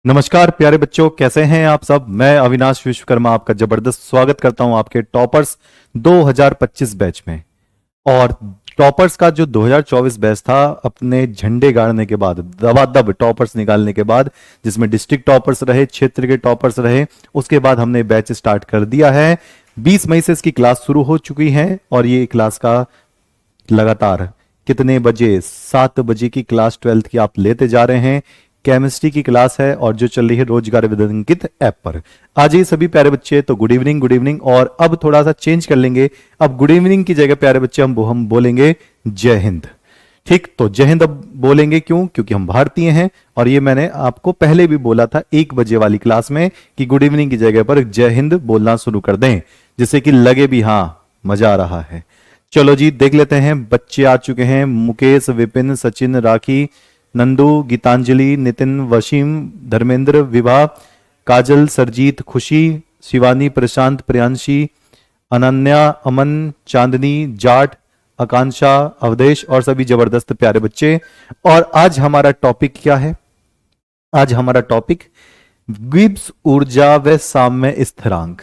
नमस्कार प्यारे बच्चों, कैसे हैं आप सब। मैं अविनाश विश्वकर्मा आपका जबरदस्त स्वागत करता हूं आपके टॉपर्स 2025 बैच में। और टॉपर्स का जो 2024 बैच था, अपने झंडे गाड़ने के बाद, दबादब टॉपर्स निकालने के बाद, जिसमें डिस्ट्रिक्ट टॉपर्स रहे, क्षेत्र के टॉपर्स रहे, उसके बाद हमने बैच स्टार्ट कर दिया है। 20 मई से इसकी क्लास शुरू हो चुकी है और ये क्लास का लगातार कितने बजे, 7 बजे की क्लास 12th की आप लेते जा रहे हैं। केमिस्ट्री की क्लास है और जो चल रही है रोजगार विद्यांकित ऐप पर। आज ये सभी प्यारे बच्चे, तो गुड इवनिंग गुड इवनिंग। और अब थोड़ा सा चेंज कर लेंगे, अब गुड इवनिंग की जगह प्यारे बच्चे हम बोलेंगे जय हिंद। ठीक, तो जय हिंद अब बोलेंगे, क्यों? क्योंकि हम भारतीय हैं। और ये मैंने आपको पहले भी बोला था 1 बजे वाली क्लास में कि गुड इवनिंग की जगह पर जय हिंद बोलना शुरू कर दें, जिससे कि लगे भी हाँ मजा आ रहा है। चलो जी, देख लेते हैं बच्चे आ चुके हैं। मुकेश, विपिन, सचिन, राखी, नंदू, गीतांजलि, नितिन, वसीम, धर्मेंद्र, विभा, काजल, सरजीत, खुशी, शिवानी, प्रशांत, प्रियांशी, अनन्या, अमन, चांदनी, जाट, आकांक्षा, अवधेश और सभी जबरदस्त प्यारे बच्चे। और आज हमारा टॉपिक क्या है? आज हमारा टॉपिक गिब्स ऊर्जा व साम्य स्थिरांक।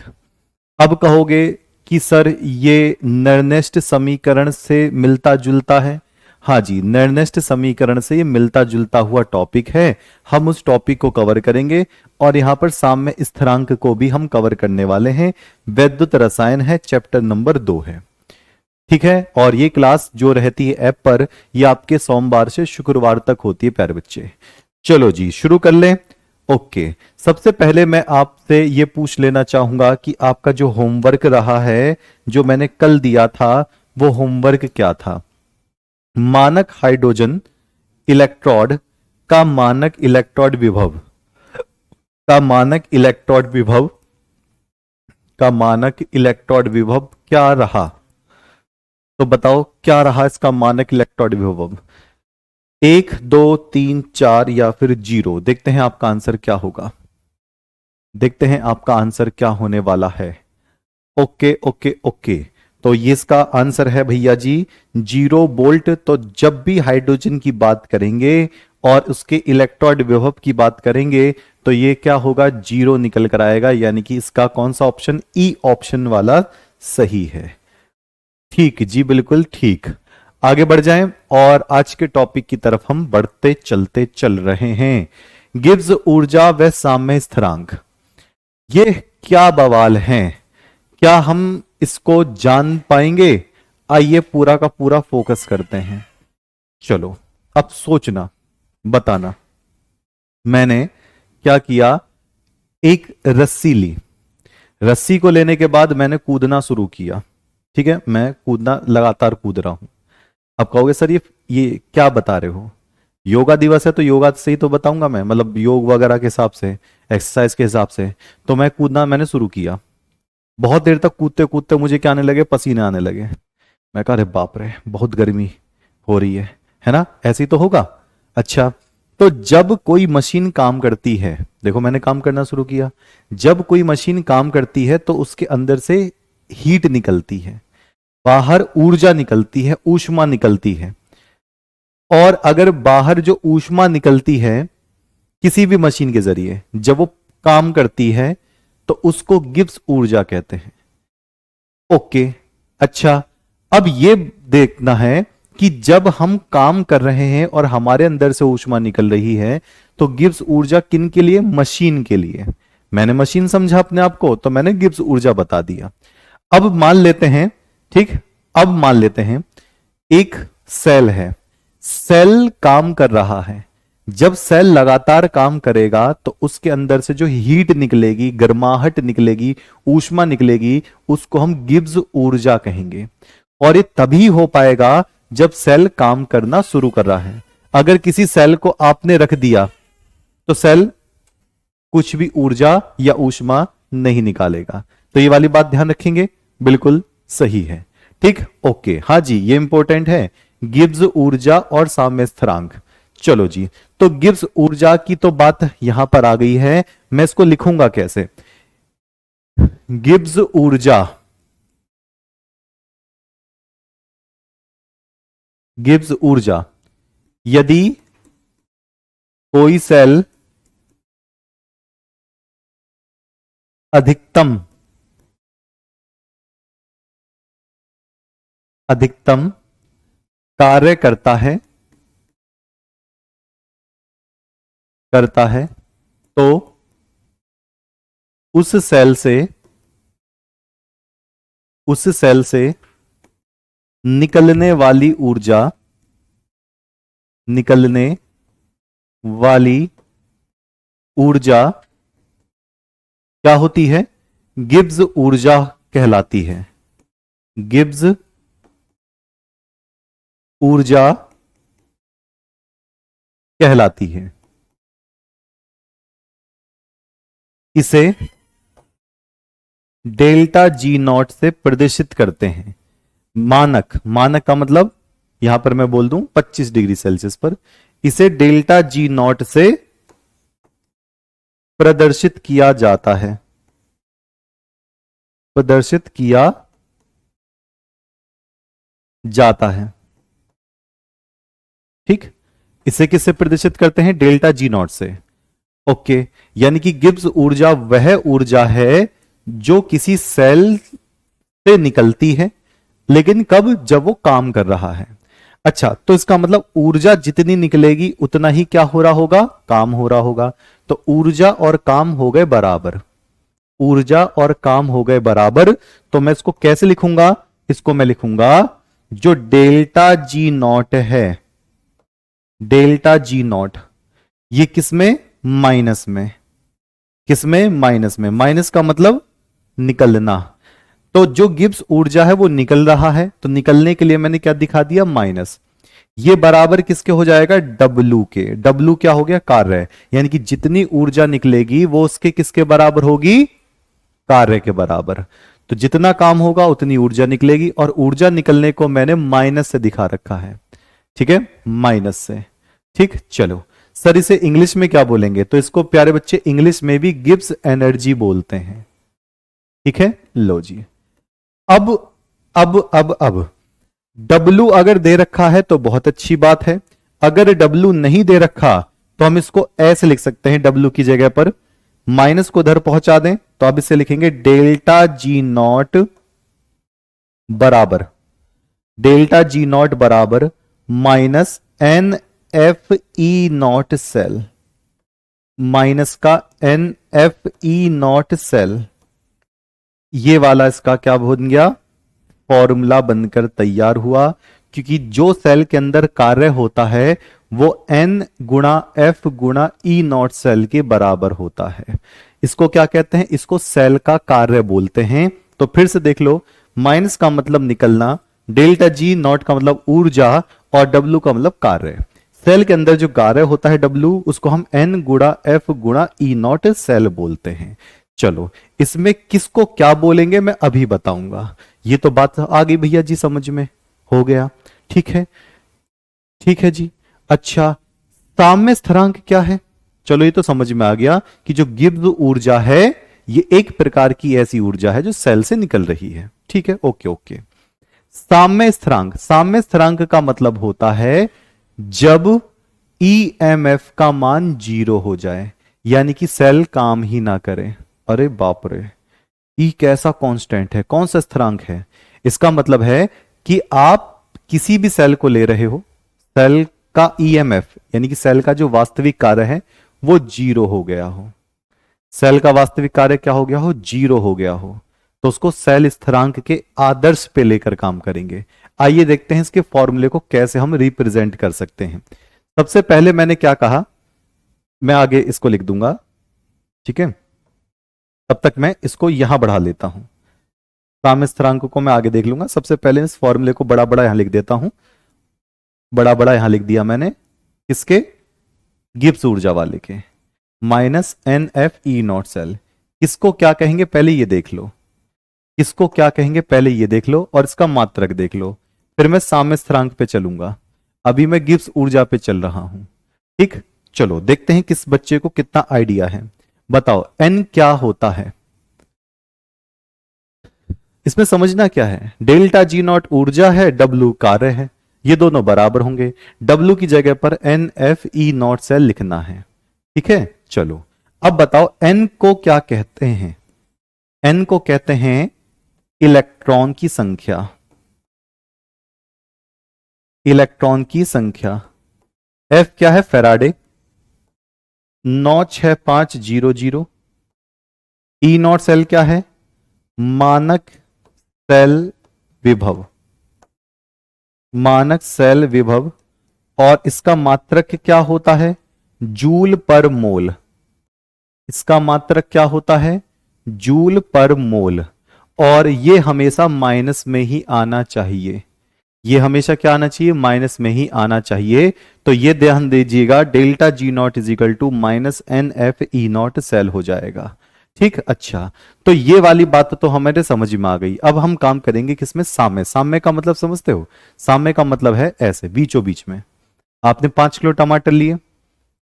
अब कहोगे कि सर ये नर्नेस्ट समीकरण से मिलता जुलता है। हाँ जी, नर्नेस्ट समीकरण से ये मिलता जुलता हुआ टॉपिक है। हम उस टॉपिक को कवर करेंगे और यहां पर साम्य स्थिरांक को भी हम कवर करने वाले हैं। वैद्युत रसायन है, चैप्टर नंबर 2 है। ठीक है, और ये क्लास जो रहती है ऐप पर, ये आपके सोमवार से शुक्रवार तक होती है प्यारे बच्चे। चलो जी, शुरू कर लें। ओके, सबसे पहले मैं आपसे ये पूछ लेना चाहूंगा कि आपका जो होमवर्क रहा है, जो मैंने कल दिया था, वो होमवर्क क्या था? मानक हाइड्रोजन इलेक्ट्रोड का मानक इलेक्ट्रोड विभव, का मानक इलेक्ट्रोड विभव, का मानक इलेक्ट्रोड विभव क्या रहा? तो बताओ क्या रहा इसका मानक इलेक्ट्रोड विभव? 1, 2, 3, 4 या फिर 0? देखते हैं आपका आंसर क्या होगा। देखते हैं आपका आंसर क्या होने वाला है। ओके ओके ओके, तो ये इसका आंसर है भैया जी 0 वोल्ट। तो जब भी हाइड्रोजन की बात करेंगे और उसके इलेक्ट्रोड विभव की बात करेंगे, तो ये क्या होगा? 0 निकल कर आएगा। यानी कि इसका कौन सा ऑप्शन? ई ऑप्शन वाला सही है। ठीक जी, बिल्कुल ठीक। आगे बढ़ जाएं और आज के टॉपिक की तरफ हम बढ़ते चलते चल रहे हैं। गिब्स ऊर्जा व साम्य स्थिरांक, ये क्या बवाल है? क्या हम इसको जान पाएंगे? आइए पूरा का पूरा फोकस करते हैं। चलो, अब सोचना, बताना। मैंने क्या किया? एक रस्सी ली। रस्सी को लेने के बाद मैंने कूदना शुरू किया। ठीक है, मैं कूदना लगातार कूद रहा हूं। अब कहोगे सर ये क्या बता रहे हो? योगा दिवस है तो योगा से ही तो बताऊंगा मैं, मतलब योग वगैरह के हिसाब से, एक्सरसाइज के हिसाब से। तो मैं कूदना मैंने शुरू किया। बहुत देर तक कूदते कूदते मुझे क्या आने लगे? पसीने आने लगे। मैं कहा अरे बाप रे, बहुत गर्मी हो रही है ना? ऐसे ही तो होगा। अच्छा, तो जब कोई मशीन काम करती है, देखो मैंने काम करना शुरू किया। जब कोई मशीन काम करती है तो उसके अंदर से हीट निकलती है, बाहर ऊर्जा निकलती है, ऊष्मा निकलती है। और अगर बाहर जो ऊष्मा निकलती है किसी भी मशीन के जरिए, जब वो काम करती है, तो उसको गिब्स ऊर्जा कहते हैं। ओके, अच्छा, अब ये देखना है कि जब हम काम कर रहे हैं और हमारे अंदर से ऊष्मा निकल रही है, तो गिब्स ऊर्जा किन के लिए? मशीन के लिए। मैंने मशीन समझा अपने आप को, तो मैंने गिब्स ऊर्जा बता दिया। अब मान लेते हैं, ठीक, अब मान लेते हैं एक सेल है। सेल काम कर रहा है। जब सेल लगातार काम करेगा तो उसके अंदर से जो हीट निकलेगी, गर्माहट निकलेगी, ऊष्मा निकलेगी, उसको हम गिब्स ऊर्जा कहेंगे। और ये तभी हो पाएगा जब सेल काम करना शुरू कर रहा है। अगर किसी सेल को आपने रख दिया तो सेल कुछ भी ऊर्जा या ऊष्मा नहीं निकालेगा। तो ये वाली बात ध्यान रखेंगे, बिल्कुल सही है। ठीक, ओके, हाँ जी, ये इंपॉर्टेंट है, गिब्स ऊर्जा और साम्य स्थिरांक। चलो जी, तो गिब्स ऊर्जा की तो बात यहां पर आ गई है। मैं इसको लिखूंगा कैसे? गिब्स ऊर्जा, गिब्स ऊर्जा, यदि कोई सेल अधिकतम अधिकतम कार्य करता है तो उस सेल से निकलने वाली ऊर्जा क्या होती है? गिब्स ऊर्जा कहलाती है। गिब्स ऊर्जा कहलाती है। इसे डेल्टा जी नॉट से प्रदर्शित करते हैं। मानक का मतलब यहां पर मैं बोल दूं 25 डिग्री सेल्सियस पर। इसे डेल्टा जी नॉट से प्रदर्शित किया जाता है। प्रदर्शित किया जाता है। ठीक, इसे किससे प्रदर्शित करते हैं? डेल्टा जी नॉट से। ओके, यानी कि गिब्स ऊर्जा वह ऊर्जा है जो किसी सेल से निकलती है, लेकिन कब? जब वो काम कर रहा है। अच्छा, तो इसका मतलब ऊर्जा जितनी निकलेगी उतना ही क्या हो रहा होगा? काम हो रहा होगा। तो ऊर्जा और काम हो गए बराबर। ऊर्जा और काम हो गए बराबर, तो मैं इसको कैसे लिखूंगा? इसको मैं लिखूंगा जो डेल्टा जी नॉट है, डेल्टा जी नॉट, ये किसमें? माइनस में। किसमें? माइनस में। माइनस का मतलब निकलना। तो जो गिब्स ऊर्जा है वो निकल रहा है, तो निकलने के लिए मैंने क्या दिखा दिया? माइनस। ये बराबर किसके हो जाएगा? डब्लू के। डब्लू क्या हो गया? कार्य। यानी कि जितनी ऊर्जा निकलेगी वो उसके किसके बराबर होगी? कार्य के बराबर। तो जितना काम होगा उतनी ऊर्जा निकलेगी, और ऊर्जा निकलने को मैंने माइनस से दिखा रखा है। ठीक है, माइनस से। ठीक, चलो सर इसे इंग्लिश में क्या बोलेंगे? तो इसको प्यारे बच्चे इंग्लिश में भी गिब्स एनर्जी बोलते हैं। ठीक है, लो जी। अब डब्लू अगर दे रखा है तो बहुत अच्छी बात है। अगर डब्लू नहीं दे रखा तो हम इसको ऐसे लिख सकते हैं, डब्लू की जगह पर माइनस को उधर पहुंचा दें तो अब इसे लिखेंगे डेल्टा जी नॉट बराबर, डेल्टा जी नॉट बराबर minus n F E naught cell, minus का n F E naught cell. ये वाला इसका क्या बन गया? फॉर्मूला बनकर तैयार हुआ, क्योंकि जो सेल के अंदर कार्य होता है वो n गुणा एफ गुणा ई नॉट सेल के बराबर होता है। इसको क्या कहते हैं? इसको सेल का कार्य बोलते हैं। तो फिर से देख लो, माइनस का मतलब निकलना, डेल्टा जी नॉट का मतलब ऊर्जा, और डब्ल्यू का मतलब कार्य। सेल के अंदर जो कार्य होता है डब्ल्यू, उसको हम n गुणा एफ गुणा ई नॉट सेल बोलते हैं। चलो इसमें किसको क्या बोलेंगे मैं अभी बताऊंगा। ये तो बात आ गई भैया जी, समझ में हो गया? ठीक है, ठीक है जी। अच्छा, साम्य स्थिरांक क्या है? चलो ये तो समझ में आ गया कि जो गिब्स ऊर्जा है ये एक प्रकार की ऐसी ऊर्जा है जो सेल से निकल रही है। ठीक है, ओके ओके। साम्य स्थिरांक, साम्य स्थिरांक का मतलब होता है जब ईएमएफ का मान 0 हो जाए, यानी कि सेल काम ही ना करे। अरे बाप रे, ई कैसा कांस्टेंट है, कौन सा स्थिरांक है? इसका मतलब है कि आप किसी भी सेल को ले रहे हो, सेल का ईएमएफ यानी कि सेल का जो वास्तविक कार्य है वो 0 हो गया हो। सेल का वास्तविक कार्य क्या हो गया हो? 0 हो गया हो, तो उसको सेल स्थिरांक के आदर्श पे लेकर काम करेंगे। आइए देखते हैं इसके फॉर्मूले को कैसे हम रिप्रेजेंट कर सकते हैं। सबसे पहले मैंने क्या कहा, मैं आगे इसको लिख दूंगा, ठीक है, तब तक मैं इसको यहां बढ़ा लेता हूं। साम्य स्थिरांक को मैं आगे देख लूंगा। सबसे पहले इस फॉर्मूले को बड़ा बड़ा यहां लिख देता हूं, बड़ा बड़ा यहां लिख दिया मैंने, किसके? गिब्स ऊर्जा वाले के। Minus n F E naught cell, किसको क्या कहेंगे पहले ये देख लो, किसको क्या कहेंगे पहले ये देख लो, और इसका मात्रक देख लो, फिर मैं साम्य स्थिरांक पे चलूंगा। अभी मैं गिब्स ऊर्जा पे चल रहा हूं। ठीक, चलो देखते हैं किस बच्चे को कितना आइडिया है। बताओ एन क्या होता है? इसमें समझना क्या है, डेल्टा जी नॉट ऊर्जा है, डब्ल्यू कार्य है, ये दोनों बराबर होंगे। डब्ल्यू की जगह पर n F E naught cell लिखना है। ठीक है, चलो अब बताओ एन को क्या कहते हैं? एन को कहते हैं इलेक्ट्रॉन की संख्या, इलेक्ट्रॉन की संख्या। एफ क्या है? फैराडे 96500। ई नॉट सेल क्या है? मानक सेल विभव, मानक सेल विभव। और इसका मात्रक क्या होता है? जूल पर मोल। इसका मात्रक क्या होता है? जूल पर मोल। और ये हमेशा माइनस में ही आना चाहिए, ये हमेशा क्या आना चाहिए? माइनस में ही आना चाहिए। तो ये ध्यान दीजिएगा, delta G naught is equal to minus n F E naught cell हो जाएगा। ठीक, अच्छा, तो ये वाली बात तो हमारे समझ में आ गई। अब हम काम करेंगे किसमें? साम्य। साम्य का मतलब समझते हो? साम्य का मतलब है ऐसे बीचों बीच में। आपने 5 किलो टमाटर लिए,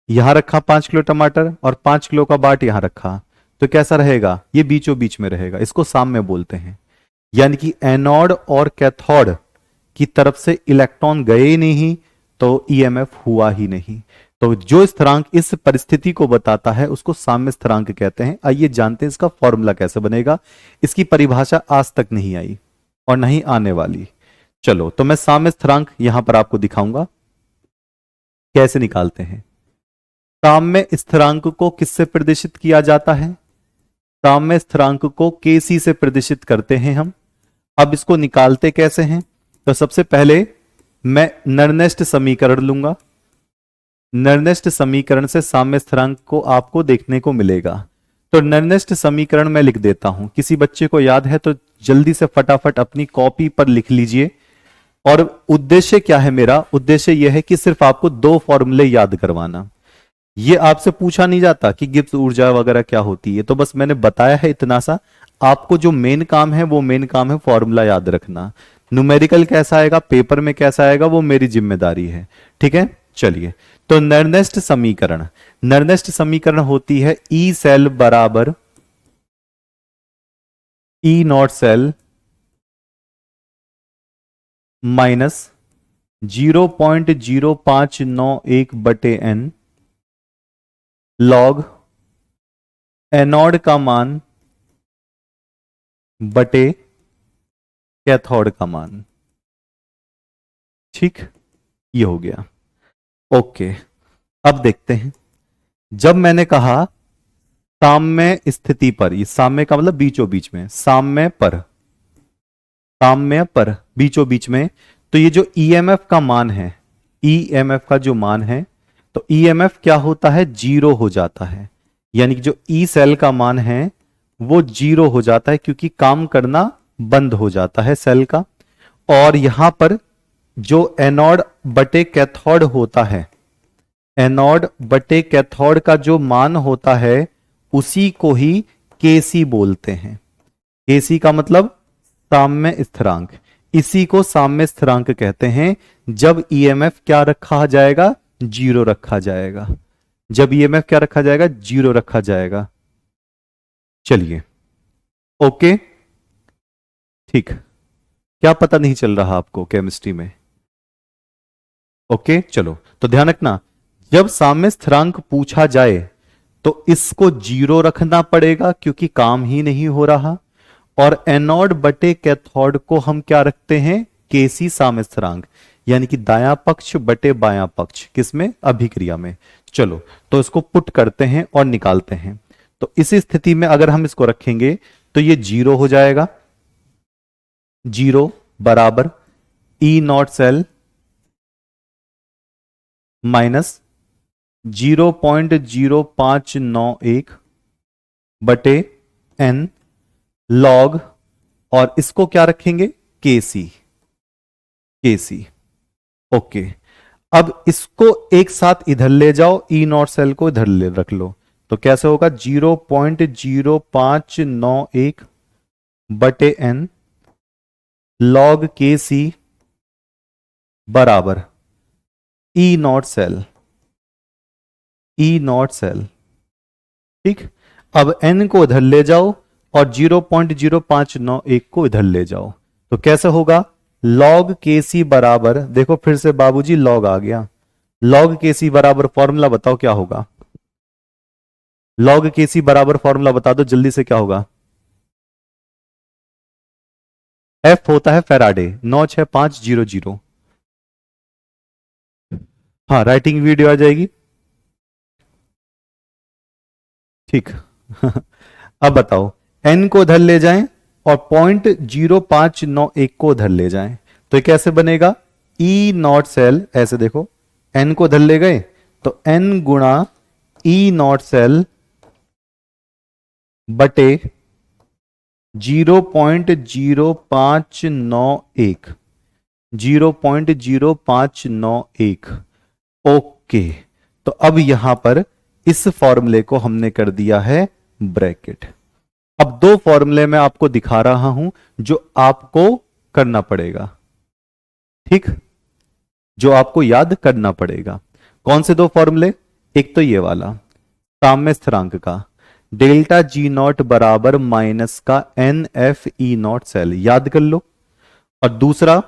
यहां रखा 5 किलो टमाटर, और 5 किलो का बाट यहां रखा, तो कैसा रहेगा? ये बीचों बीच में रहेगा। इसको साम्य बोलते हैं। यानी कि एनोड और कैथोड की तरफ से इलेक्ट्रॉन गए ही नहीं, तो ईएमएफ हुआ ही नहीं। तो जो स्थिरांक इस परिस्थिति को बताता है उसको साम्य स्थिरांक कहते हैं। आइए जानते हैं इसका फॉर्मूला कैसे बनेगा। इसकी परिभाषा आज तक नहीं आई और नहीं आने वाली। चलो, तो मैं साम्य स्थिरांक यहां पर आपको दिखाऊंगा कैसे निकालते हैं। साम्य स्थिरांक को किससे प्रदर्शित किया जाता है? साम्य स्थिरांक को केसी से प्रदर्शित करते हैं हम। अब इसको निकालते कैसे हैं? तो सबसे पहले मैं नर्नेस्ट समीकरण लूंगा। नर्नेस्ट समीकरण से साम्य स्थिरांक को आपको देखने को मिलेगा। तो नर्नेस्ट समीकरण मैं लिख देता हूं। किसी बच्चे को याद है तो जल्दी से फटाफट अपनी कॉपी पर लिख लीजिए। और उद्देश्य क्या है मेरा? उद्देश्य यह है कि सिर्फ आपको 2 फॉर्मूले याद करवाना। ये आपसे पूछा नहीं जाता कि गिब्स ऊर्जा वगैरह क्या होती है, तो बस मैंने बताया है इतना सा। आपको जो मेन काम है वो मेन काम है फॉर्मूला याद रखना। न्यूमेरिकल कैसा आएगा, पेपर में कैसा आएगा, वो मेरी जिम्मेदारी है। ठीक है, चलिए। तो नर्नेस्ट समीकरण, नर्नेस्ट समीकरण होती है ई सेल बराबर ई नॉट सेल माइनस 0.0591 बटे एन लॉग एनोड का मान बटे कैथोड का मान। ठीक, ये हो गया। ओके, अब देखते हैं। जब मैंने कहा साम्य स्थिति पर, ये साम्य का मतलब बीचों बीच में, साम्य पर, साम्य पर बीचों बीच में, तो ये जो ईएमएफ का मान है, ईएमएफ का जो मान है, तो ईएमएफ क्या होता है? 0 हो जाता है। यानी कि जो ई सेल का मान है वो 0 हो जाता है, क्योंकि काम करना बंद हो जाता है सेल का। और यहां पर जो एनोड बटे कैथोड होता है, एनोड बटे कैथोड का जो मान होता है उसी को ही केसी बोलते हैं। केसी का मतलब साम्य स्थिरांक। इसी को साम्य स्थिरांक कहते हैं जब ईएमएफ क्या रखा जाएगा? 0 रखा जाएगा। जब ईएमएफ क्या रखा जाएगा? 0 रखा जाएगा। चलिए, ओके, ठीक। क्या पता नहीं चल रहा आपको केमिस्ट्री में? ओके, चलो, तो ध्यान रखना, जब साम्य स्थिरांक पूछा जाए तो इसको 0 रखना पड़ेगा क्योंकि काम ही नहीं हो रहा। और एनोड बटे कैथोड को हम क्या रखते हैं? केसी साम्य स्थिरांक, यानी कि दायां पक्ष बटे बायां पक्ष, किसमें? अभिक्रिया में। चलो, तो इसको पुट करते हैं और निकालते हैं। तो इस स्थिति में अगर हम इसको रखेंगे तो ये 0 हो जाएगा। 0 बराबर ई नॉट सेल माइनस 0.0591 बटे एन लॉग, और इसको क्या रखेंगे? केसी, केसी। ओके, अब इसको एक साथ इधर ले जाओ, ई नॉट सेल को इधर ले रख लो, तो कैसे होगा? 0.0591 बटे एन लॉग केसी बराबर E naught cell, E naught cell. ठीक, अब n को इधर ले जाओ और 0.0591 को इधर ले जाओ, तो कैसे होगा? log केसी बराबर, देखो फिर से बाबूजी log आ गया। log केसी बराबर फॉर्मूला बताओ क्या होगा? log केसी बराबर फॉर्मूला बता दो जल्दी से, क्या होगा? एफ होता है फेराडे, 96500। हाँ, राइटिंग वीडियो आ जाएगी। ठीक। अब बताओ, एन को उधर ले जाएं और 0.0591 को उधर ले जाएं, तो ये कैसे बनेगा? ई नॉट सेल, ऐसे देखो, एन को उधर ले गए तो एन गुणा ई नॉट सेल बटे 0.0591, 0.0591। ओके, तो अब यहां पर इस फॉर्मूले को हमने कर दिया है ब्रैकेट। अब दो फॉर्मूले मैं आपको दिखा रहा हूं जो आपको करना पड़ेगा, ठीक, जो आपको याद करना पड़ेगा। कौन से दो फॉर्मूले? एक तो ये वाला साम्य स्थिरांक का, डेल्टा जी नॉट बराबर माइनस का n F E naught cell, याद कर लो। और दूसरा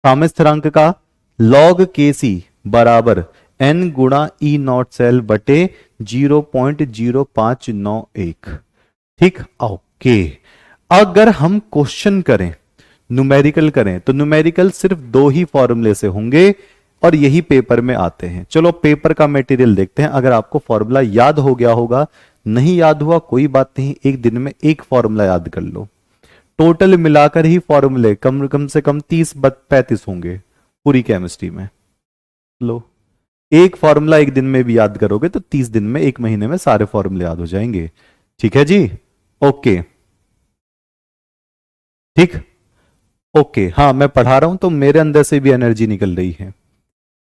साम्य स्थिरांक का लॉग के सी बराबर एन गुणा ई नॉट सेल बटे 0.0591। ठीक, ओके। अगर हम क्वेश्चन करें, न्यूमेरिकल करें, तो न्यूमेरिकल सिर्फ दो ही फॉर्मूले से होंगे और यही पेपर में आते हैं। चलो पेपर का मटेरियल देखते हैं। अगर आपको फॉर्मूला याद हो गया होगा, नहीं याद हुआ कोई बात नहीं, एक दिन में एक फॉर्मूला याद कर लो। टोटल मिलाकर ही फॉर्मूले कम से कम 30-35 होंगे पूरी केमिस्ट्री में। लो, एक फॉर्मूला एक दिन में भी याद करोगे तो 30 दिन में, एक महीने में सारे फॉर्मूले याद हो जाएंगे। ठीक है जी, ओके, ठीक, ओके। हाँ, मैं पढ़ा रहा हूं तो मेरे अंदर से भी एनर्जी निकल रही है,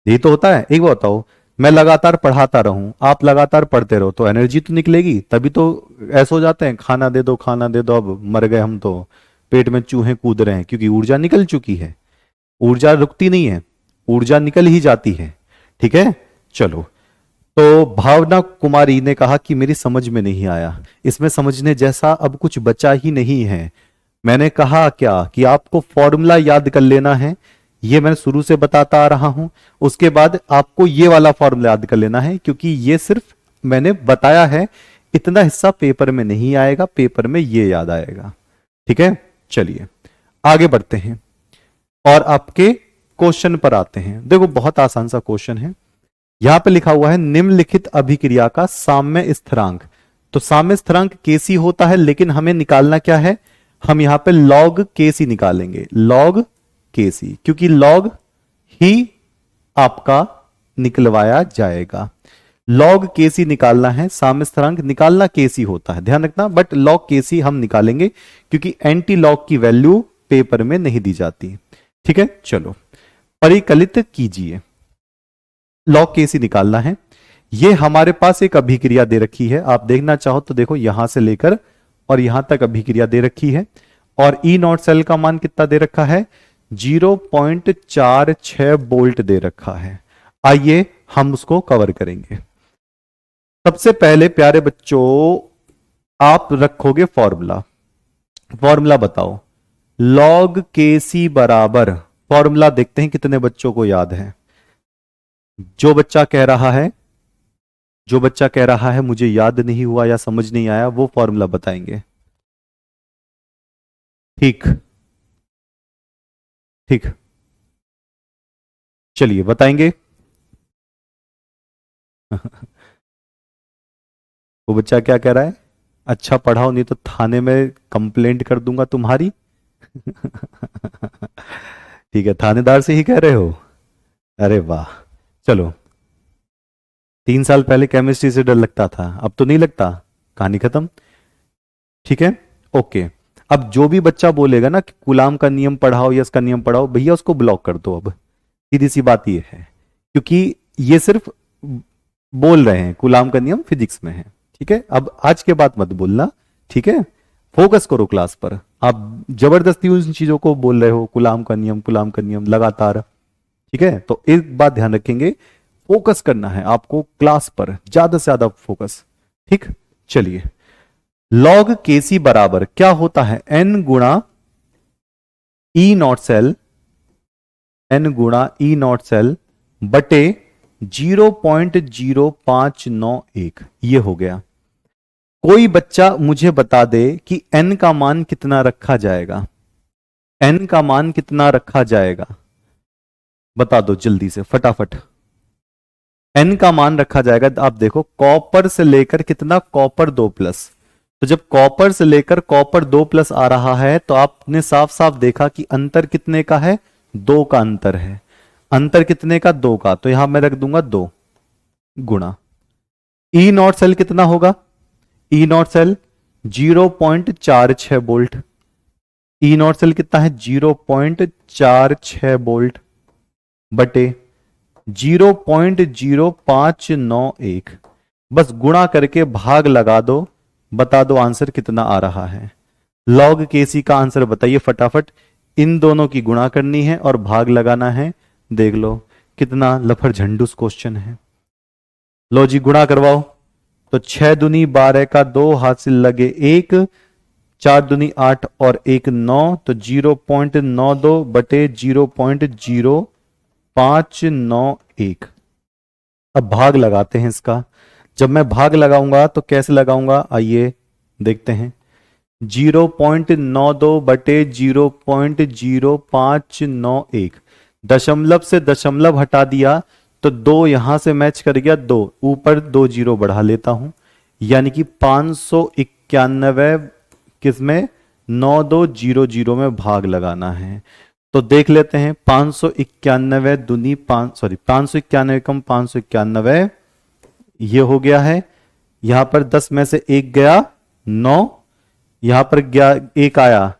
यही तो होता है। एक बात बताओ, मैं लगातार पढ़ाता रहूं, आप लगातार पढ़ते रहो तो एनर्जी तो निकलेगी, तभी तो ऐसे हो जाते हैं, खाना दे दो खाना दे दो, अब मर गए हम तो, पेट में चूहे कूद रहे हैं, क्योंकि ऊर्जा निकल चुकी है। ऊर्जा रुकती नहीं है, ऊर्जा निकल ही जाती है। ठीक है, चलो। तो भावना कुमारी ने कहा कि मेरी समझ में नहीं आया, इसमें समझने जैसा अब कुछ बचा ही नहीं है। मैंने कहा क्या कि आपको फॉर्मूला याद कर लेना है, ये मैं शुरू से बताता आ रहा हूं। उसके बाद आपको ये वाला फॉर्मूला याद कर लेना है, क्योंकि ये सिर्फ मैंने बताया है, इतना हिस्सा पेपर में नहीं आएगा, पेपर में ये याद आएगा। ठीक है, चलिए आगे बढ़ते हैं और आपके क्वेश्चन पर आते हैं। देखो बहुत आसान सा क्वेश्चन है, यहां पे लिखा हुआ है निम्नलिखित अभिक्रिया का साम्य स्थिरांक। तो साम्य स्थिरांक केसी होता है, लेकिन हमें निकालना क्या है? हम यहां पे लॉग केसी निकालेंगे, लॉग केसी, क्योंकि लॉग ही आपका निकलवाया जाएगा। लॉग केसी निकालना है, साम्य स्थिरांक निकालना केसी होता है, ध्यान रखना। बट लॉग केसी हम निकालेंगे क्योंकि एंटी लॉग की वैल्यू पेपर में नहीं दी जाती। ठीक है, चलो परिकलित कीजिए। लॉग केसी निकालना है। ये हमारे पास एक अभिक्रिया दे रखी है, आप देखना चाहो तो देखो, यहां से लेकर और यहां तक अभिक्रिया दे रखी है, और ई नॉट सेल का मान कितना दे रखा है? 0.46 वोल्ट दे रखा है। आइए हम उसको कवर करेंगे। सबसे पहले प्यारे बच्चों, आप रखोगे फॉर्मूला। फॉर्मूला बताओ, लॉग के सी बराबर, फॉर्मूला देखते हैं कितने बच्चों को याद है। जो बच्चा कह रहा है, जो बच्चा कह रहा है मुझे याद नहीं हुआ या समझ नहीं आया, वो फॉर्मूला बताएंगे। ठीक, ठीक, चलिए बताएंगे। वो बच्चा क्या कह रहा है? अच्छा पढ़ाओ, नहीं तो थाने में कंप्लेंट कर दूंगा तुम्हारी। ठीक है, थानेदार से ही कह रहे हो? अरे वाह, चलो। 3 साल पहले केमिस्ट्री से डर लगता था, अब तो नहीं लगता, कहानी खत्म। ठीक है, ओके। अब जो भी बच्चा बोलेगा ना कि गुलाम का नियम पढ़ाओ या इसका नियम पढ़ाओ, भैया उसको ब्लॉक कर दो। अब सीधी सी बात ये है, क्योंकि ये सिर्फ बोल रहे हैं गुलाम का नियम फिजिक्स में है। ठीक है, अब आज के बाद मत बोलना, ठीक है, फोकस करो क्लास पर। आप जबरदस्ती उन चीजों को बोल रहे हो, गुलाम का नियम गुलाम का नियम लगातार। ठीक है, तो एक बात ध्यान रखेंगे, फोकस करना है आपको क्लास पर, ज्यादा से ज्यादा फोकस। ठीक, चलिए। लॉग केसी बराबर क्या होता है? एन गुणा ई नॉट सेल, एन गुणा ई नॉट सेल बटे 0.0591, ये हो गया। कोई बच्चा मुझे बता दे कि एन का मान कितना रखा जाएगा? एन का मान कितना रखा जाएगा, बता दो जल्दी से फटाफट। एन का मान रखा जाएगा, आप देखो कॉपर से लेकर कितना, कॉपर 2+। तो जब कॉपर से लेकर कॉपर 2+ आ रहा है तो आपने साफ साफ देखा कि अंतर कितने का है, 2 का अंतर है। अंतर कितने का, 2 का। तो यहां मैं रख दूंगा 2 गुणा ई नॉट सेल कितना होगा, E naught cell 0.46 volt. E naught cell कितना है, 0.46 वोल्ट बटे 0.0591। बस गुणा करके भाग लगा दो, बता दो आंसर कितना आ रहा है। लॉग केसी का आंसर बताइए फटाफट। इन दोनों की गुणा करनी है और भाग लगाना है। देख लो कितना लफर झंडूस क्वेश्चन है। लो जी गुणा करवाओ। तो 6 दूनी 12 का 2 हाथ से लगे 1, 4 दूनी 8 और 1 9, तो 0.92 बटे 0.0591। अब भाग लगाते हैं इसका। जब मैं भाग लगाऊंगा तो कैसे लगाऊंगा, आइए देखते हैं। 0.92 बटे 0.0591, दशमलव से दशमलव हटा दिया तो 2 यहां से मैच कर गया, 2 ऊपर 2 जीरो बढ़ा लेता हूं, यानी कि 591 किसमें, 9200 में भाग लगाना है। तो देख लेते हैं 591 दूनी 591 कम 591, ये हो गया है। यहां पर 10 में से 1 गया 9, यहां पर 1 आया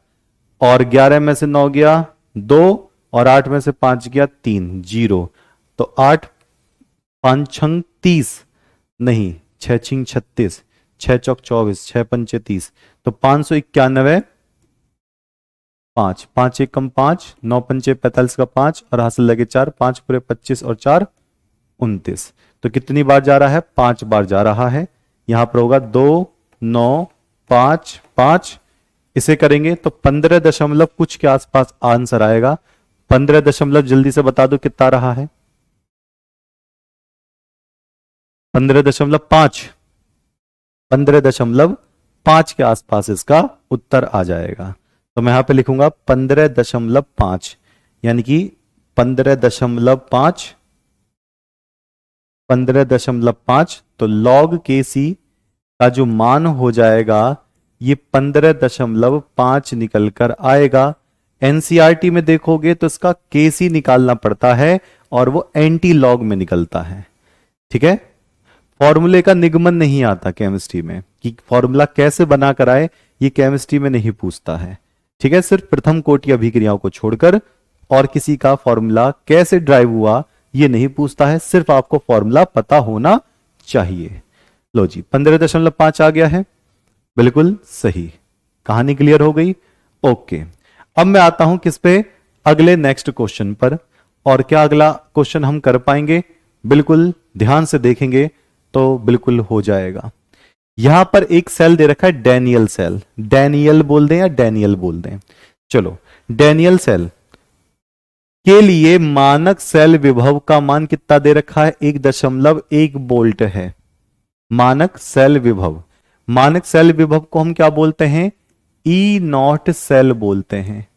और 11 में से 9 गया 2 और 8 में से 5 गया 3, 0। तो 8 5 छंग 30, नहीं 6 छिंग 36, 6 चौक 24, 6 पंचे 30। तो 591 5, 5 1 कम 5, 9 पंचे 45 का 5 और हासिल लगे 4, 5 पूरे 25 और 4 29। तो कितनी बार जा रहा है, 5 बार जा रहा है। यहां पर होगा 2 9 5 5। इसे करेंगे तो 15 दशमलव कुछ के आसपास आंसर आएगा। 15 दशमलव जल्दी से बता दो कितना रहा है, 15.5, 15.5 के आसपास इसका उत्तर आ जाएगा। तो मैं यहां पे लिखूंगा 15.5, यानी कि 15.5, 15.5। तो log KC का जो मान हो जाएगा ये 15.5 निकल कर आएगा। एनसीईआरटी में देखोगे तो इसका केसी निकालना पड़ता है और वो एंटी लॉग में निकलता है। ठीक है, फॉर्मूले का निगमन नहीं आता केमिस्ट्री में कि फॉर्मूला कैसे बनाकर आए, ये केमिस्ट्री में नहीं पूछता है। ठीक है, सिर्फ प्रथम कोटि अभिक्रियाओं को छोड़कर और किसी का फॉर्मूला कैसे ड्राइव हुआ ये नहीं पूछता है, सिर्फ आपको फॉर्मूला पता होना चाहिए। लो जी 15.5 आ गया है, बिल्कुल सही, कहानी क्लियर हो गई। ओके, अब मैं आता हूं किस पे, अगले नेक्स्ट क्वेश्चन पर। और क्या अगला क्वेश्चन हम कर पाएंगे, बिल्कुल ध्यान से देखेंगे तो बिल्कुल हो जाएगा। यहां पर एक सेल दे रखा है डैनियल सेल, डैनियल बोल दें या डैनियल बोल दें, चलो डैनियल सेल के लिए मानक सेल विभव का मान कितना दे रखा है, 1.1 वोल्ट है। मानक सेल विभव, मानक सेल विभव को हम क्या बोलते हैं, ई नॉट सेल बोलते हैं।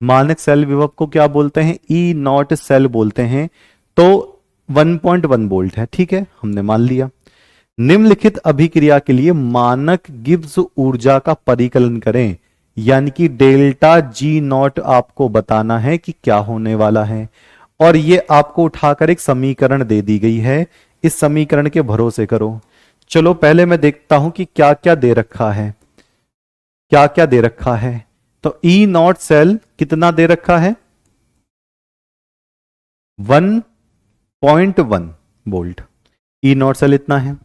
मानक सेल विभव को क्या बोलते हैं, ई नॉट सेल बोलते हैं। तो 1.1 वोल्ट है, ठीक है, हमने मान लिया। निम्नलिखित अभिक्रिया के लिए मानक गिब्स ऊर्जा का परिकलन करें, यानी कि डेल्टा जी नॉट आपको बताना है कि क्या होने वाला है। और ये आपको उठाकर एक समीकरण दे दी गई है, इस समीकरण के भरोसे करो। चलो पहले मैं देखता हूं कि क्या क्या दे रखा है, क्या क्या दे रखा है। तो ई नॉट सेल कितना दे रखा है, 1.1 वोल्ट, ई नॉट सेल इतना है।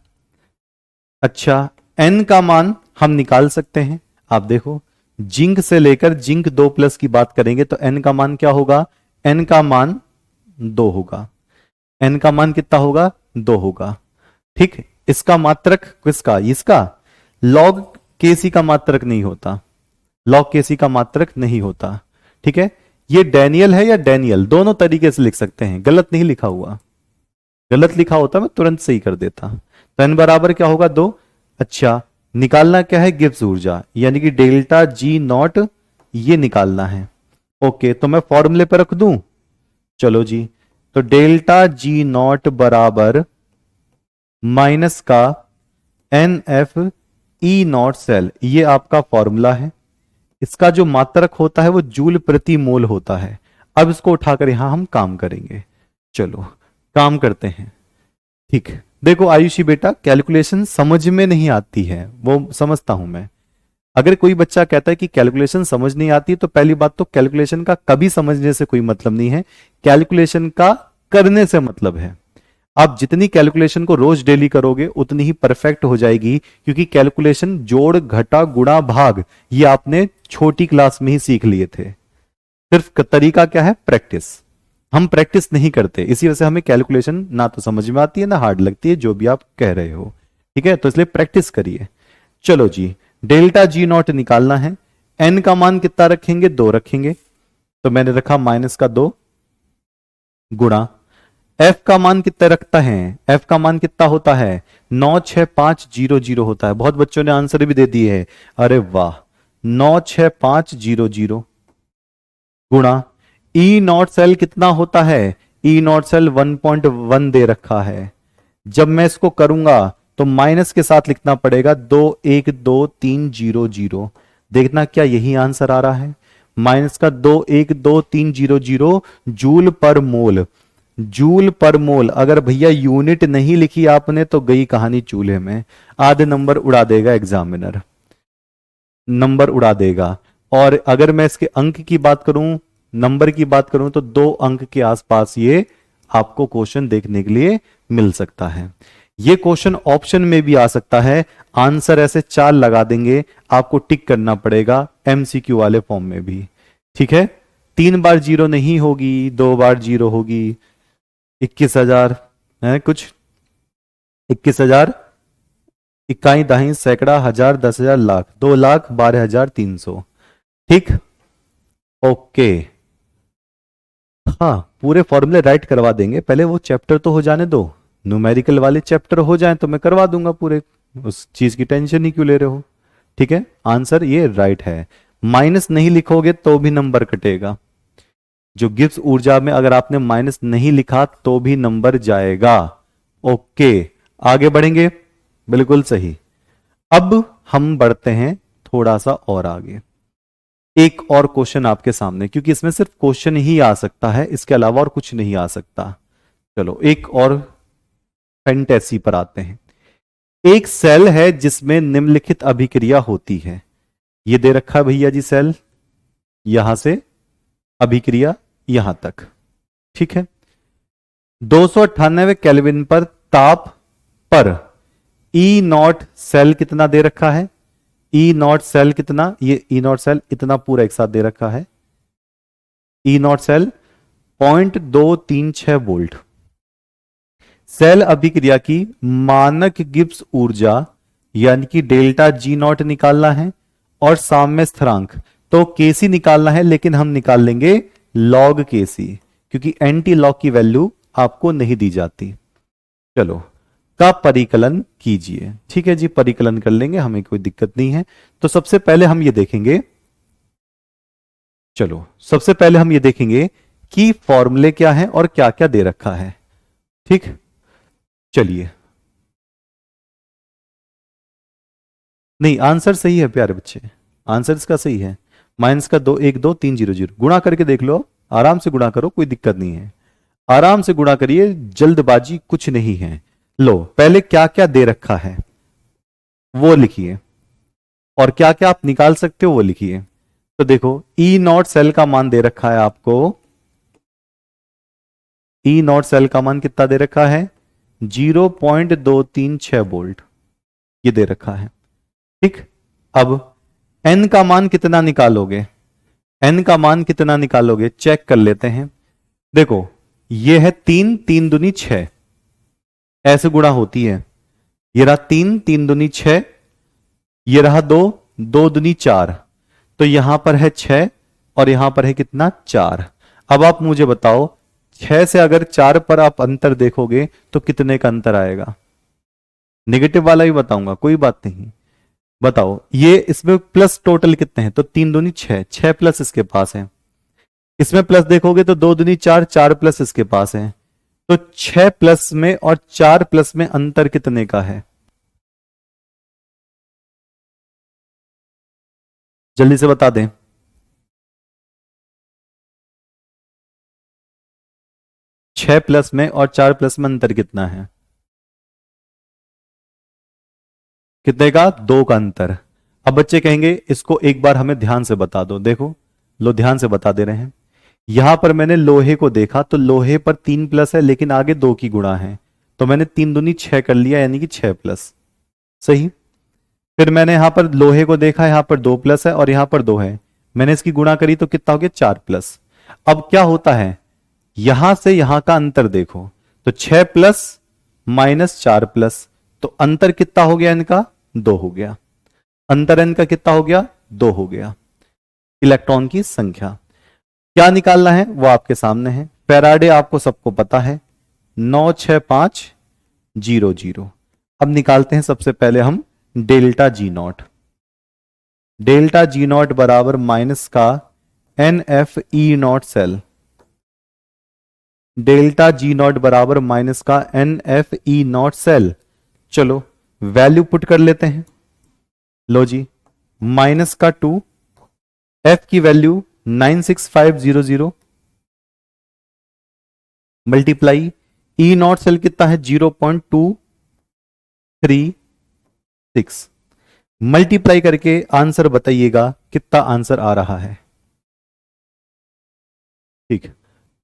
अच्छा, एन का मान हम निकाल सकते हैं, आप देखो जिंक से लेकर जिंक 2+ की बात करेंगे तो एन का मान क्या होगा, एन का मान 2 होगा। एन का मान कितना होगा, 2 होगा। ठीक, इसका मात्रक किसका, इसका लॉग केसी का मात्रक नहीं होता, लॉग केसी का मात्रक नहीं होता। ठीक है, ये डैनियल है या डैनियल, दोनों तरीके से लिख सकते हैं, गलत नहीं लिखा हुआ, गलत लिखा होता मैं तुरंत सही कर देता। तो एन बराबर क्या होगा, 2। अच्छा, निकालना क्या है, गिब्स ऊर्जा, यानी कि डेल्टा जी नॉट, ये निकालना है। ओके, तो मैं फॉर्मूले पे रख दूं। चलो जी, तो डेल्टा जी नॉट बराबर माइनस का n F E naught cell, ये आपका फॉर्मूला है। इसका जो मात्रक होता है वो जूल प्रति मोल होता है। अब इसको उठाकर यहां हम काम करेंगे। चलो काम करते हैं। ठीक, देखो आयुषी बेटा, कैलकुलेशन समझ में नहीं आती है वो समझता हूं मैं। अगर कोई बच्चा कहता है कि कैलकुलेशन समझ नहीं आती, तो पहली बात तो कैलकुलेशन का कभी समझने से कोई मतलब नहीं है, कैलकुलेशन का करने से मतलब है। आप जितनी कैलकुलेशन को रोज डेली करोगे उतनी ही परफेक्ट हो जाएगी, क्योंकि कैलकुलेशन जोड़ घटा गुणा भाग ये आपने छोटी क्लास में ही सीख लिए थे। सिर्फ तरीका क्या है? प्रैक्टिस। हम प्रैक्टिस नहीं करते, इसी वजह से हमें कैलकुलेशन ना तो समझ में आती है ना हार्ड लगती है, जो भी आप कह रहे हो। ठीक है, तो इसलिए प्रैक्टिस करिए। चलो जी, डेल्टा जी नॉट निकालना है। एन का मान कितना रखेंगे? 2 रखेंगे, तो मैंने रखा माइनस का 2 गुणा एफ का मान कितना रखता है? एफ का मान कितना होता है? 96500 होता है। बहुत बच्चों ने आंसर भी दे दिए है, अरे वाह। 96500 गुणा ई नॉट सेल कितना होता है? ई नॉट सेल 1.1 दे रखा है। जब मैं इसको करूंगा तो माइनस के साथ लिखना पड़ेगा 212300। देखना क्या यही आंसर आ रहा है? माइनस का 212300 जूल पर मोल। जूल पर मोल, अगर भैया यूनिट नहीं लिखी आपने तो गई कहानी चूल्हे में। आधे नंबर उड़ा देगा एग्जामिनर, नंबर उड़ा देगा। और अगर मैं इसके अंक की बात करूं, नंबर की बात करूं, तो 2 अंक के आसपास ये आपको क्वेश्चन देखने के लिए मिल सकता है। ये क्वेश्चन ऑप्शन में भी आ सकता है। आंसर ऐसे 4 लगा देंगे, आपको टिक करना पड़ेगा एमसीक्यू वाले फॉर्म में भी। ठीक है, 3 बार 0 नहीं होगी, 2 बार 0 होगी। 21,000 है कुछ, 21,000, इकाई दहाई सैकड़ा हजार 10,000 लाख 2,12,300। ठीक, ओके। हाँ, पूरे फॉर्मूले राइट करवा देंगे, पहले वो चैप्टर तो हो जाने दो। न्यूमेरिकल वाले चैप्टर हो जाएं तो मैं करवा दूंगा पूरे, उस चीज की टेंशन ही क्यों ले रहे हो। ठीक है, आंसर ये राइट है। माइनस नहीं लिखोगे तो भी नंबर कटेगा। जो गिब्स ऊर्जा में अगर आपने माइनस नहीं लिखा तो भी नंबर जाएगा। ओके, आगे बढ़ेंगे, बिल्कुल सही। अब हम बढ़ते हैं थोड़ा सा और आगे। एक और क्वेश्चन आपके सामने, क्योंकि इसमें सिर्फ क्वेश्चन ही आ सकता है, इसके अलावा और कुछ नहीं आ सकता। चलो एक और फैंटेसी पर आते हैं। एक सेल है जिसमें निम्नलिखित अभिक्रिया होती है। ये दे रखा है भैया जी सेल, यहां से अभिक्रिया यहां तक। ठीक है, 298 केल्विन पर ताप पर ई नॉट सेल कितना दे रखा है? ई नॉट सेल कितना? ये ई नॉट सेल इतना पूरा एक साथ दे रखा है। ई नॉट सेल 0.236 वोल्ट। सेल अभिक्रिया की मानक गिब्स ऊर्जा यानी कि डेल्टा जी नॉट निकालना है और साम्य स्थिरांक तो केसी निकालना है, लेकिन हम निकाल लेंगे लॉग केसी, क्योंकि एंटी लॉग की वैल्यू आपको नहीं दी जाती। चलो का परिकलन कीजिए। ठीक है जी, परिकलन कर लेंगे, हमें कोई दिक्कत नहीं है। तो सबसे पहले हम ये देखेंगे, चलो सबसे पहले हम ये देखेंगे कि फॉर्मूले क्या है और क्या क्या दे रखा है। ठीक, चलिए। नहीं, आंसर सही है प्यारे बच्चे, आंसर इसका सही है। माइनस का 212300 गुणा करके देख लो, आराम से गुणा करो, कोई दिक्कत नहीं है, आराम से गुणा करिए, जल्दबाजी कुछ नहीं है। लो पहले क्या क्या दे रखा है वो लिखिए, और क्या क्या आप निकाल सकते हो वो लिखिए। तो देखो ई नॉट सेल का मान दे रखा है आपको, ई नॉट सेल का मान कितना दे रखा है? 0.236 वोल्ट, ये दे रखा है। ठीक, अब एन का मान कितना निकालोगे? एन का मान कितना निकालोगे चेक कर लेते हैं। देखो ये है 3, 3 दूनी 6, ऐसे गुणा होती है। ये रहा 3, 3 दूनी 6, ये रहा 2, 2 दूनी 4, तो यहां पर है 6 और यहां पर है कितना? 4। अब आप मुझे बताओ 6 से अगर 4 पर आप अंतर देखोगे तो कितने का अंतर आएगा? नेगेटिव वाला ही बताऊंगा, कोई बात नहीं। बताओ ये इसमें प्लस टोटल कितने हैं? तो 3 दूनी 6, 6 प्लस इसके पास है, इसमें प्लस देखोगे तो 2 दूनी 4, 4 प्लस इसके पास है, तो 6 प्लस में और 4 प्लस में अंतर कितने का है? जल्दी से बता दें। 6 प्लस में और 4 प्लस में अंतर कितना है? कितने का? 2 का अंतर। अब बच्चे कहेंगे इसको एक बार हमें ध्यान से बता दो। देखो, लो ध्यान से बता दे रहे हैं। यहां पर मैंने लोहे को देखा तो लोहे पर 3 प्लस है लेकिन आगे 2 की गुणा है, तो मैंने 3 दूनी 6 कर लिया, यानी कि 6 प्लस। सही। फिर मैंने यहां पर लोहे को देखा, यहां पर 2 प्लस है और यहां पर 2 है, मैंने इसकी गुणा करी तो कितना हो गया? 4 प्लस। अब क्या होता है, यहां से यहां का अंतर देखो, तो 6 प्लस माइनस 4 प्लस, तो अंतर कितना हो गया इनका? 2 हो गया। अंतर इनका कितना हो गया? 2 हो गया। इलेक्ट्रॉन की संख्या क्या निकालना है वो आपके सामने है। फैराडे आपको सबको पता है, 96500। अब निकालते हैं सबसे पहले हम delta G naught. Delta G naught बराबर माइनस का n F E naught cell. Delta G naught बराबर माइनस का n F E naught cell. चलो वैल्यू पुट कर लेते हैं। लो जी, माइनस का 2, एफ की value 96500 multiply E naught cell कितना है? 0.236। मल्टीप्लाई करके आंसर बताइएगा कितना आंसर आ रहा है। ठीक,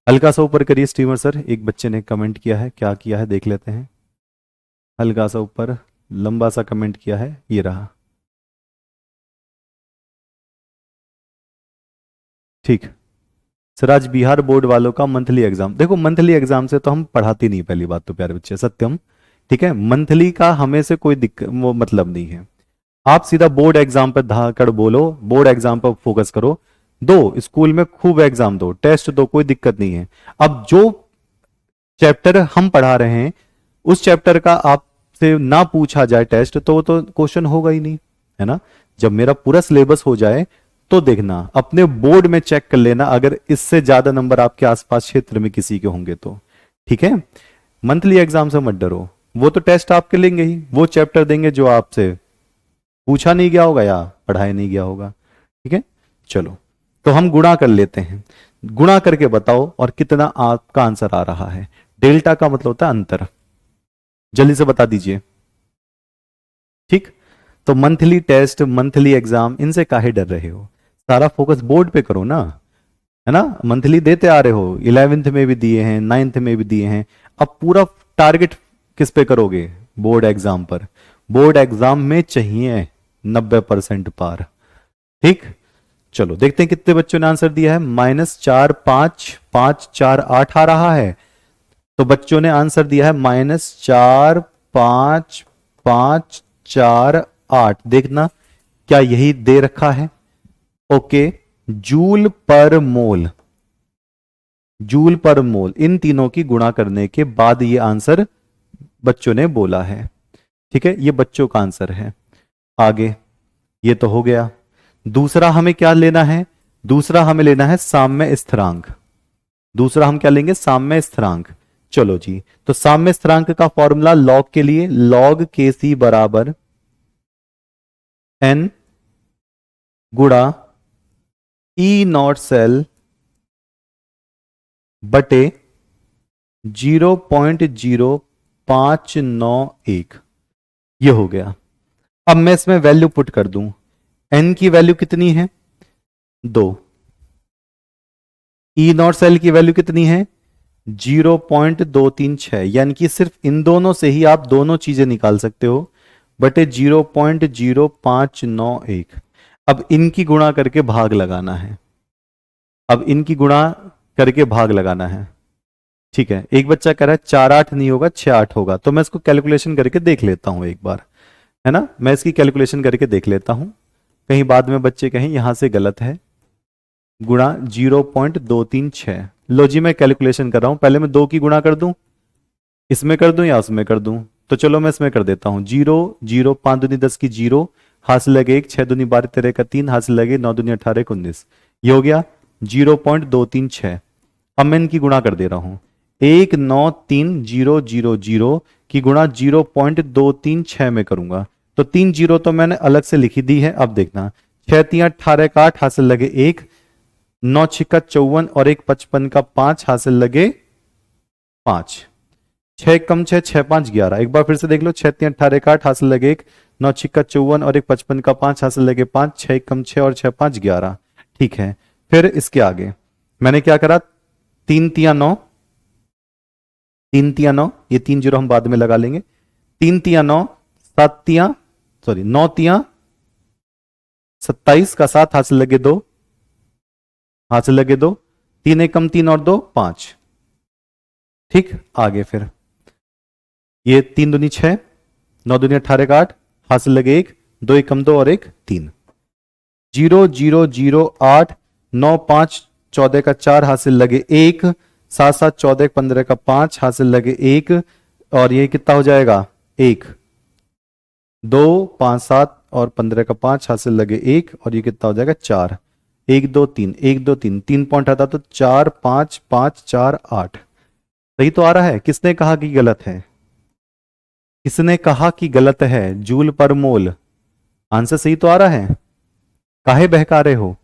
हल्का सा ऊपर करिए स्टीमर सर। एक बच्चे ने कमेंट किया है, क्या किया है देख लेते हैं। हल्का सा ऊपर लंबा सा कमेंट किया है, ये रहा। ठीक सर, आज बिहार बोर्ड वालों का मंथली एग्जाम। देखो मंथली एग्जाम से तो हम पढ़ाते नहीं, पहली बात तो प्यारे बच्चे, सत्यम। ठीक है, मंथली का हमें से कोई दिक्कत वो मतलब नहीं है। आप सीधा बोर्ड एग्जाम पर धाकड़ बोलो, बोर्ड एग्जाम पर फोकस करो। दो स्कूल में खूब एग्जाम दो, टेस्ट दो, कोई दिक्कत नहीं है। अब जो चैप्टर हम पढ़ा रहे हैं उस चैप्टर का आपसे ना पूछा जाए टेस्ट तो वो तो क्वेश्चन होगा ही नहीं, है ना। जब मेरा पूरा सिलेबस हो जाए तो देखना, अपने बोर्ड में चेक कर लेना अगर इससे ज्यादा नंबर आपके आसपास क्षेत्र में किसी के होंगे तो। ठीक है, मंथली एग्जाम से मत डरो, वो तो टेस्ट आपके लेंगे ही, वो चैप्टर देंगे जो आपसे पूछा नहीं गया होगा या पढ़ाया नहीं गया होगा। ठीक है, चलो तो हम गुणा कर लेते हैं। गुणा करके बताओ और कितना आपका आंसर आ रहा है। डेल्टा का मतलब होता है अंतर, जल्दी से बता दीजिए। ठीक, तो मंथली टेस्ट, मंथली एग्जाम, इनसे काहे डर रहे हो? सारा फोकस बोर्ड पे करो ना, है ना। मंथली देते आ रहे हो, 11th में भी दिए हैं, 9th में भी दिए हैं। अब पूरा टारगेट किस पे करोगे? बोर्ड एग्जाम पर। बोर्ड एग्जाम में चाहिए 90% पार। ठीक, चलो देखते हैं कितने बच्चों ने आंसर दिया है। -4 5 5 4 8 आ रहा है, तो बच्चों ने आंसर दिया है -4 5 5 4 8। देखना क्या यही दे रखा है? ओके, जूल पर मोल, जूल पर मोल, इन तीनों की गुणा करने के बाद ये आंसर बच्चों ने बोला है। ठीक है, ये बच्चों का आंसर है। आगे ये तो हो गया। दूसरा हमें क्या लेना है? दूसरा हमें लेना है साम्य स्थिरांक। दूसरा हम क्या लेंगे? साम्य स्थिरांक। चलो जी, तो साम्य स्थिरांक का फॉर्मूला लॉग के लिए, लॉग के सी बराबर एन गुणा ई नॉट सेल बटे 0.0591। ये हो गया। अब मैं इसमें वैल्यू पुट कर दूं। एन की वैल्यू कितनी है? 2। ई नॉट सेल की वैल्यू कितनी है? 0.236। यानी कि सिर्फ इन दोनों से ही आप दोनों चीजें निकाल सकते हो, बटे 0.0591। अब इनकी गुणा करके भाग लगाना है। अब इनकी गुणा करके भाग लगाना है। ठीक है, एक बच्चा कह रहा है 4 8 नहीं होगा, 6 8 होगा, तो मैं इसको कैलकुलेशन करके देख लेता हूं एक बार, है ना। मैं इसकी कैलकुलेशन करके देख लेता हूं, कहीं बाद में बच्चे कहें यहां से गलत है। गुणा 0.236। लो जी, मैं कैलकुलेशन कर रहा हूं। पहले मैं 2 की गुणा कर दूं, इसमें कर दूं या उसमें कर दूं? तो चलो मैं इसमें कर देता हूं। 0 0 5 दूनी 10 की 0, हाथ से लगे 1, 6 दूनी 12 13 का 3, हाथ से लगे 9 दूनी 18 19। ये हो गया 0.236। अब मैं इनकी गुणा कर दे रहा हूं, 193,000 की गुणा 0.236 में करूंगा तो 3 जीरो तो मैंने अलग से लिखी दी है। अब देखना, 6 3 18 का 8 हासिल लगे 1, 9 6 का 54 और 1 55 का 5 हासिल लगे 5, 6 कम 6 6 5 11। एक बार फिर से देख लो, 6 3 18 का 8 हासिल लगे 1, 9 6 का 54 और 1 55 का 5 हासिल लगे 5, 6 कम 6 और 6 5 11। ठीक है, फिर इसके आगे मैंने क्या करा, 3 तिया 9, 3 तिया 9, ये 3 जीरो हम बाद में लगा लेंगे, 3 तिया 9, 7 तिया सॉरी 9 तिया 27 का 7 हासिल लगे 2, हासिल लगे 2, 3 1 कम 3 और 2 5। ठीक, आगे फिर ये 3 दूनी 6, 9 दूनी 18 का 8 हासिल लगे 1, 2 1 कम 2 और 1 3, 0 0 0 8 9 5 14 का 4 हासिल लगे 1, 7 7 14 15 का 5 हासिल लगे 1 और ये कितना हो जाएगा 1, 2 5 7 और 15 का 5 हासिल लगे 1 और ये कितना हो जाएगा 4, 1 2 3 1 2 3 3 पॉइंट आता तो 4 5 5 4 8। सही तो आ रहा है? किसने कहा कि गलत है? किसने कहा कि गलत है? जूल पर मोल। आंसर सही तो आ रहा है, काहे बहका रहे हो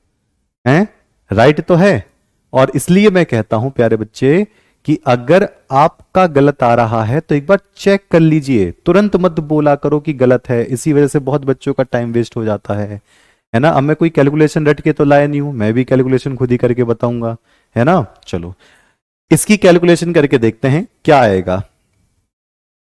हैं? राइट तो है। और इसलिए मैं कहता हूं प्यारे बच्चे कि अगर आपका गलत आ रहा है तो एक बार चेक कर लीजिए, तुरंत मत बोला करो कि गलत है। इसी वजह से बहुत बच्चों का टाइम वेस्ट हो जाता है ना। अब मैं कोई कैलकुलेशन रट के तो लाया नहीं हूं, मैं भी कैलकुलेशन खुद ही करके बताऊंगा, है ना। चलो इसकी कैलकुलेशन करके देखते हैं क्या आएगा।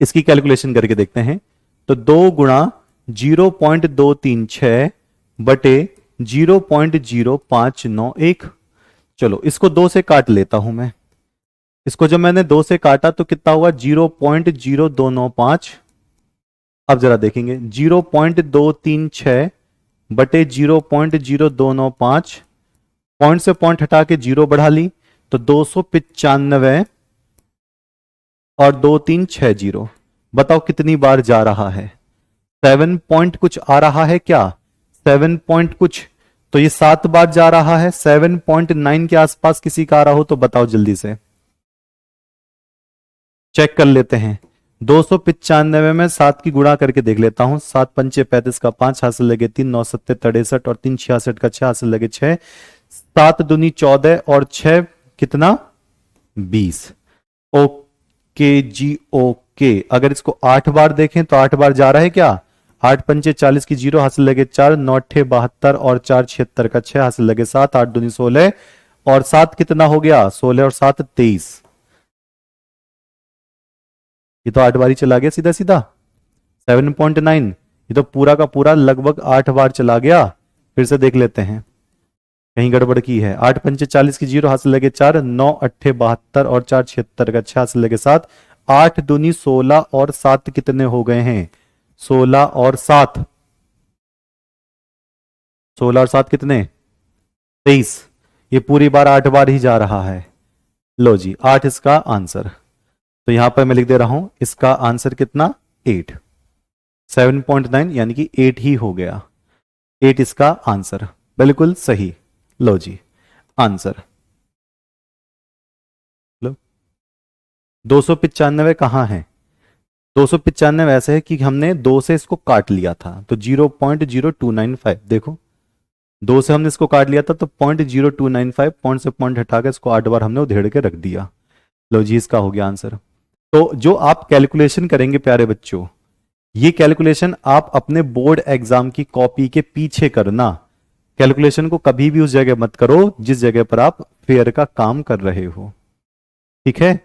इसकी कैलकुलेशन करके देखते हैं तो 2 गुणा 0.236 बटे 0.0591। चलो इसको 2 से काट लेता हूं मैं। इसको जब मैंने 2 से काटा तो कितना हुआ 0.0295। अब जरा देखेंगे 0.236 बटे 0.0295, पॉइंट से पॉइंट हटा के 0 बढ़ा ली तो 295 और 2360। बताओ कितनी बार जा रहा है? 7 पॉइंट कुछ आ रहा है क्या? 7 पॉइंट कुछ, तो ये 7 बार जा रहा है। 7.9 के आसपास किसी का आ रहा हो तो बताओ जल्दी से, चेक कर लेते हैं। 295 में 7 की गुणा करके देख लेता हूं। 7 पंचे 35 का 5 हासिल लगे 3, 9 सत्ते 63 और 3 66 का 6 हासिल लगे 6, 7 दूनी 14 और 6 कितना 20। ओके जी ओके। अगर इसको 8 बार देखें तो 8 बार जा रहा है क्या? 8 पंचे 40 की 0 हासिल लगे 4, 9 अट्ठे 72 और 4 76 का 6 हासिल लगे 7, 8 दूनी 16 और 7 कितना हो गया 16 और 7 23। ये तो 8 बार ही चला गया सीधा सीधा। 7.9 ये तो पूरा का पूरा लगभग 8 बार चला गया। फिर से देख लेते हैं कहीं गड़बड़ की है। 8 पंचे 40 की 0 हासिल लगे 4, 9 अट्ठे 72 और 4 76 का 6 हासिल लगे 7, 8 दूनी 16 और 7 कितने हो गए हैं 16 और 7, 16 और 7 कितने 23। ये पूरी बार 8 बार ही जा रहा है। लो जी 8 इसका आंसर। तो यहां पर मैं लिख दे रहा हूं इसका आंसर कितना 8, 7.9 यानी कि 8 ही हो गया। 8 इसका आंसर, बिल्कुल सही। लो जी आंसर। लो 295 कहां है? 295 ऐसे है कि हमने 2 से इसको काट लिया था तो 0.0295। देखो 2 से हमने इसको काट लिया था तो 0.0295, पॉइंट से पॉइंट हटाकर इसको 8 बार हमने उधेड़ के रख दिया। लो जी इसका हो गया आंसर। तो जो आप कैलकुलेशन करेंगे प्यारे बच्चों, ये कैलकुलेशन आप अपने बोर्ड एग्जाम की कॉपी के पीछे करना। कैलकुलेशन को कभी भी उस जगह मत करो जिस जगह पर आप फेयर का काम कर रहे हो, ठीक है।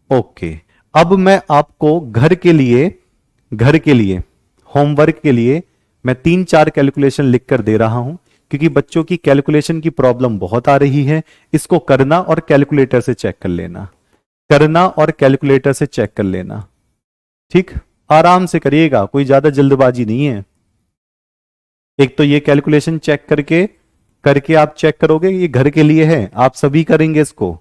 ओके, अब मैं आपको घर के लिए होमवर्क के लिए मैं 3-4 कैलकुलेशन लिख कर दे रहा हूं क्योंकि बच्चों की कैलकुलेशन की प्रॉब्लम बहुत आ रही है। इसको करना और कैलकुलेटर से चेक कर लेना, करना और कैलकुलेटर से चेक कर लेना, ठीक। आराम से करिएगा, कोई ज्यादा जल्दबाजी नहीं है। एक तो ये कैलकुलेशन चेक करके आप चेक करोगे, ये घर के लिए है, आप सभी करेंगे इसको,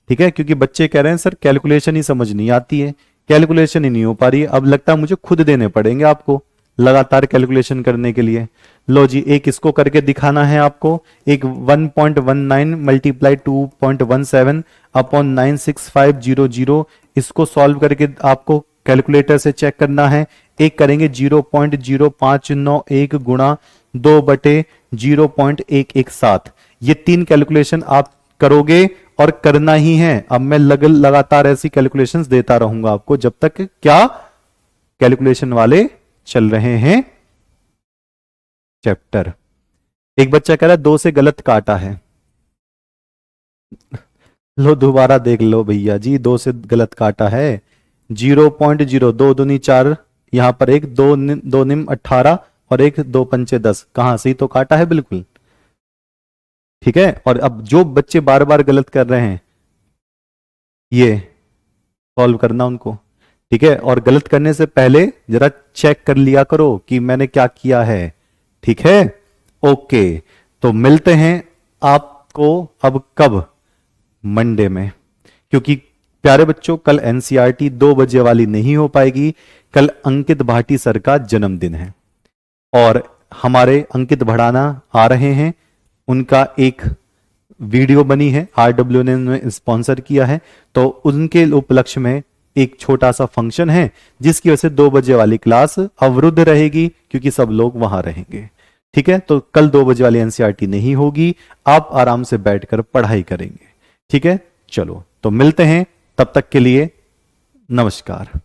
ठीक है। क्योंकि बच्चे कह रहे हैं सर कैलकुलेशन ही समझ नहीं आती है, कैलकुलेशन ही नहीं हो पा रही है। अब लगता है मुझे खुद देने पड़ेंगे आपको लगातार कैलकुलेशन करने के लिए। लो जी, एक इसको करके दिखाना है आपको। एक 1.19 मल्टीप्लाई 2.17 अपॉन 96500, इसको सॉल्व करके आपको कैलकुलेटर से चेक करना है। एक करेंगे 0.0591 गुणा 2/0.117। ये 3 कैलकुलेशन आप करोगे और करना ही है। अब मैं लगातार ऐसी कैलकुलेशंस देता रहूंगा आपको जब तक क्या कैलकुलेशन वाले चल रहे हैं चैप्टर। एक बच्चा कह रहा है 2 से गलत काटा है। लो दोबारा देख लो भैया जी, 2 से गलत काटा है। 0.0, 2 दूनी 4, यहां पर एक 2 निम 18 और एक 2 पंचे 10, कहां से ही तो काटा है बिल्कुल। ठीक है, और अब जो बच्चे बार बार गलत कर रहे हैं ये सॉल्व करना उनको। ठीक है, और गलत करने से पहले जरा चेक कर लिया करो कि मैंने क्या किया है। ठीक है, ओके। तो मिलते हैं आपको अब कब, मंडे में, क्योंकि प्यारे बच्चों कल एनसीईआरटी 2 बजे वाली नहीं हो पाएगी। कल अंकित भाटी सर का जन्मदिन है और हमारे अंकित भड़ाना आ रहे हैं। उनका एक वीडियो बनी है, आरडब्ल्यू ने स्पॉन्सर किया है, तो उनके उपलक्ष्य में एक छोटा सा फंक्शन है जिसकी वजह से 2 बजे वाली क्लास अवरुद्ध रहेगी क्योंकि सब लोग वहां रहेंगे। ठीक है, तो कल 2 बजे वाली एनसीईआरटी नहीं होगी, आप आराम से बैठकर पढ़ाई करेंगे। ठीक है, चलो तो मिलते हैं, तब तक के लिए नमस्कार।